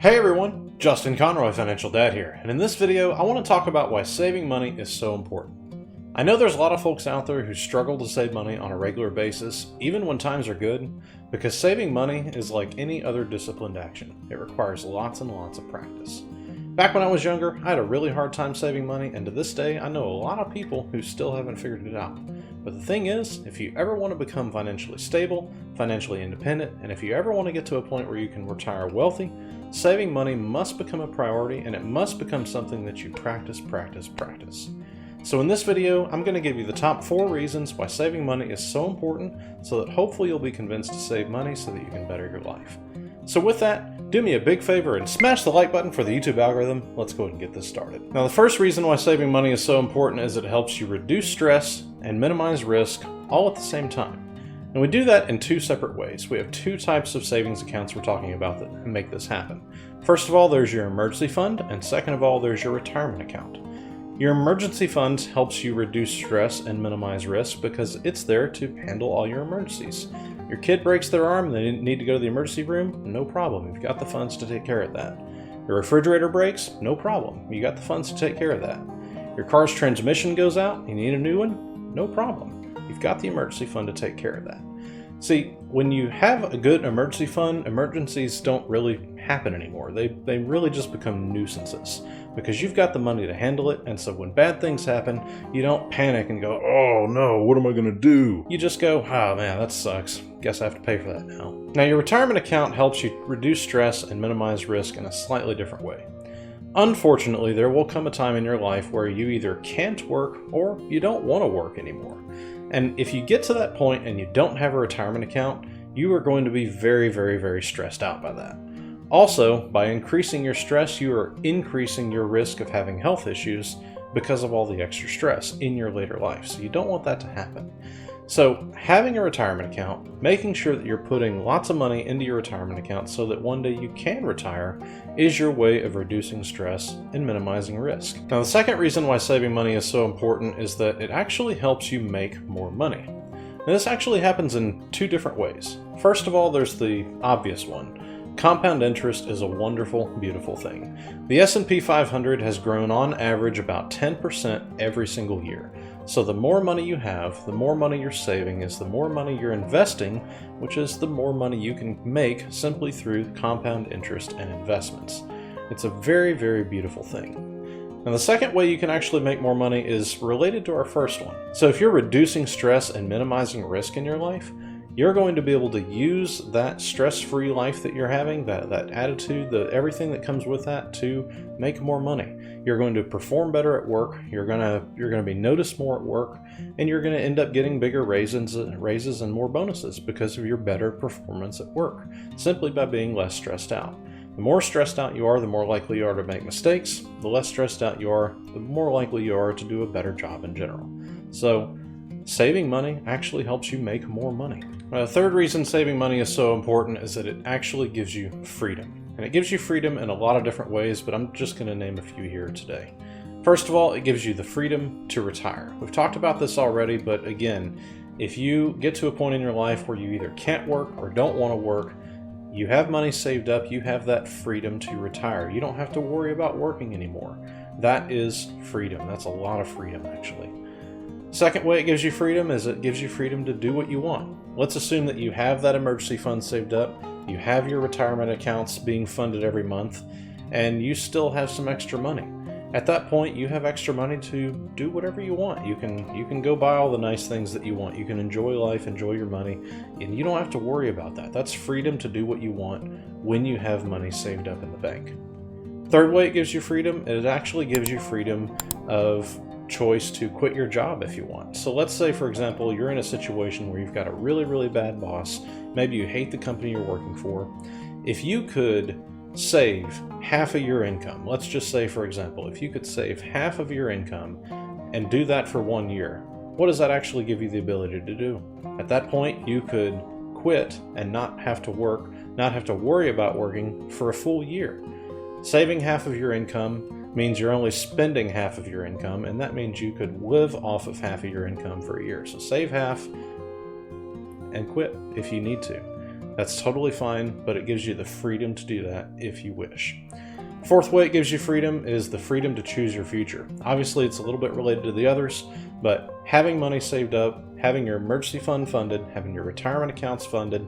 Hey everyone, Justin Conroy, Financial Dad here, and in this video I want to talk about why saving money is so important. I know there's a lot of folks out there who struggle to save money on a regular basis, even when times are good, because saving money is like any other disciplined action. It requires lots and lots of practice. Back when I was younger, I had a really hard time saving money, and to this day I know a lot of people who still haven't figured it out. But the thing is, if you ever want to become financially stable, financially independent, and if you ever want to get to a point where you can retire wealthy, saving money must become a priority, and it must become something that you practice. So in this video, I'm going to give you the top 4 reasons why saving money is so important, so that hopefully you'll be convinced to save money so that you can better your life. So with that, do me a big favor and smash the like button for the YouTube algorithm. Let's go ahead and get this started. Now the first reason why saving money is so important is it helps you reduce stress and minimize risk all at the same time. And we do that in 2 separate ways. We have 2 types of savings accounts we're talking about that make this happen. First of all, there's your emergency fund, and second of all, there's your retirement account. Your emergency fund helps you reduce stress and minimize risk because it's there to handle all your emergencies. Your kid breaks their arm and they need to go to the emergency room, no problem, you've got the funds to take care of that. Your refrigerator breaks, no problem, you got the funds to take care of that. Your car's transmission goes out, you need a new one, no problem. You've got the emergency fund to take care of that. See, when you have a good emergency fund, emergencies don't really happen anymore. They really just become nuisances because you've got the money to handle it, and so when bad things happen, you don't panic and go, oh no, what am I gonna do? You just go, oh man, that sucks. Guess I have to pay for that now. Now your retirement account helps you reduce stress and minimize risk in a slightly different way. Unfortunately, there will come a time in your life where you either can't work or you don't want to work anymore. And if you get to that point and you don't have a retirement account, you are going to be very stressed out by that. Also, by increasing your stress, you are increasing your risk of having health issues because of all the extra stress in your later life. So you don't want that to happen. So having a retirement account, making sure that you're putting lots of money into your retirement account so that one day you can retire, is your way of reducing stress and minimizing risk. Now the second reason why saving money is so important is that it actually helps you make more money. Now this actually happens in 2 different ways. First of all, there's the obvious one. Compound interest is a wonderful, beautiful thing. The S&P 500 has grown on average about 10% every single year. So the more money you have, the more money you're saving is the more money you're investing, which is the more money you can make simply through compound interest and investments. It's a very beautiful thing. Now the second way you can actually make more money is related to our first one. So if you're reducing stress and minimizing risk in your life, you're going to be able to use that stress-free life that you're having, that attitude, everything that comes with that, to make more money. You're going to perform better at work, you're going to be noticed more at work, and you're going to end up getting bigger raises and more bonuses because of your better performance at work, simply by being less stressed out. The more stressed out you are, the more likely you are to make mistakes. The less stressed out you are, the more likely you are to do a better job in general. So saving money actually helps you make more money. The third reason saving money is so important is that it actually gives you freedom. And it gives you freedom in a lot of different ways, but I'm just going to name a few here today. First of all, it gives you the freedom to retire. We've talked about this already, but again, if you get to a point in your life where you either can't work or don't want to work, you have money saved up, you have that freedom to retire. You don't have to worry about working anymore. That is freedom. That's a lot of freedom, actually. Second way it gives you freedom is it gives you freedom to do what you want. Let's assume that you have that emergency fund saved up, you have your retirement accounts being funded every month, and you still have some extra money. At that point, you have extra money to do whatever you want. You can go buy all the nice things that you want. You can enjoy life, enjoy your money, and you don't have to worry about that. That's freedom to do what you want when you have money saved up in the bank. Third way it gives you freedom, it actually gives you freedom of choice to quit your job if you want. So let's say, for example, you're in a situation where you've got a really bad boss. Maybe you hate the company you're working for. If you could save half of your income, let's just say, for example, if you could save half of your income and do that for 1 year, what does that actually give you the ability to do? At that point, you could quit and not have to work, not have to worry about working for a full year. Saving half of your income means you're only spending half of your income, and that means you could live off of half of your income for a year. So save half and quit if you need to. That's totally fine, but it gives you the freedom to do that if you wish. Fourth way it gives you freedom is the freedom to choose your future. Obviously, it's a little bit related to the others, but having money saved up, having your emergency fund funded, having your retirement accounts funded,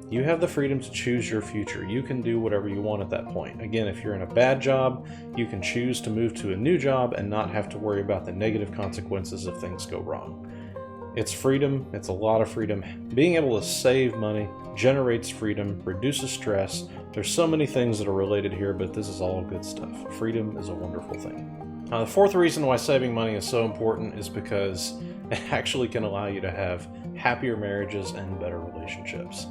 you have the freedom to choose your future. You can do whatever you want at that point. Again, if you're in a bad job, you can choose to move to a new job and not have to worry about the negative consequences if things go wrong. It's freedom. It's a lot of freedom. Being able to save money generates freedom, reduces stress. There's so many things that are related here, but this is all good stuff. Freedom is a wonderful thing. Now, the fourth reason why saving money is so important is because it actually can allow you to have happier marriages and better relationships.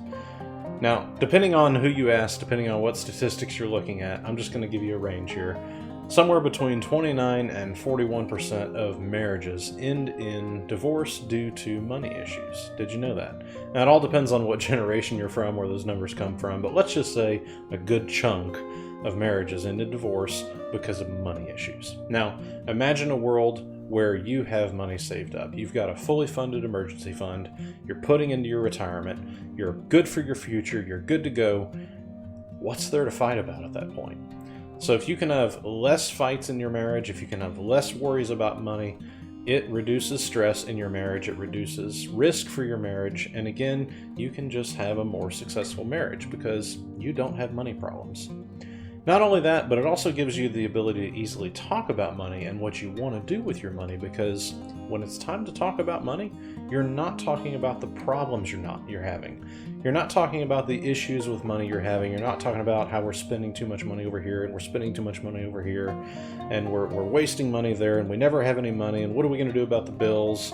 Now, depending on who you ask, depending on what statistics you're looking at, I'm just going to give you a range here. Somewhere between 29 and 41% of marriages end in divorce due to money issues. Did you know that? Now, it all depends on what generation you're from, where those numbers come from, but let's just say a good chunk of marriages end in divorce because of money issues. Now, imagine a world where you have money saved up. You've got a fully funded emergency fund, you're putting into your retirement, you're good for your future, you're good to go. What's there to fight about at that point? So if you can have less fights in your marriage, if you can have less worries about money, it reduces stress in your marriage, it reduces risk for your marriage, and again, you can just have a more successful marriage because you don't have money problems. Not only that, but it also gives you the ability to easily talk about money and what you want to do with your money, because when it's time to talk about money, you're not talking about the problems you're having. You're not talking about the issues with money you're having. You're not talking about how we're spending too much money over here and we're spending too much money over here and we're wasting money there and we never have any money and what are we going to do about the bills?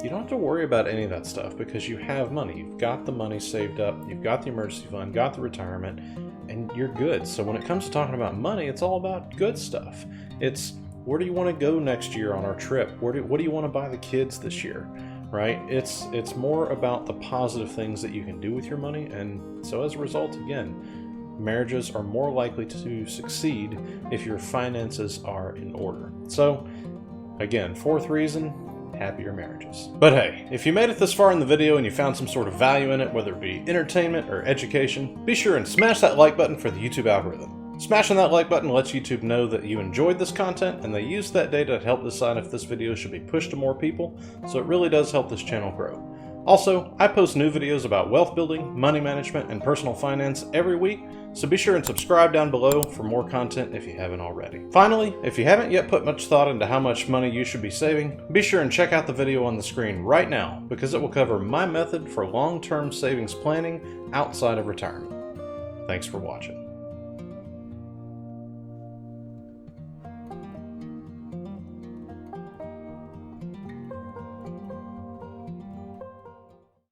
You don't have to worry about any of that stuff because you have money. You've got the money saved up, you've got the emergency fund, got the retirement, and you're good. So when it comes to talking about money, it's all about good stuff. It's where do you want to go next year on our trip? What do you want to buy the kids this year? Right? It's more about the positive things that you can do with your money, and so as a result, again, marriages are more likely to succeed if your finances are in order. So, again, fourth reason, happier marriages. But hey, if you made it this far in the video and you found some sort of value in it, whether it be entertainment or education, be sure and smash that like button for the YouTube algorithm. Smashing that like button lets YouTube know that you enjoyed this content, and they use that data to help decide if this video should be pushed to more people, so it really does help this channel grow. Also, I post new videos about wealth building, money management, and personal finance every week, so be sure and subscribe down below for more content if you haven't already. Finally, if you haven't yet put much thought into how much money you should be saving, be sure and check out the video on the screen right now, because it will cover my method for long-term savings planning outside of retirement. Thanks for watching.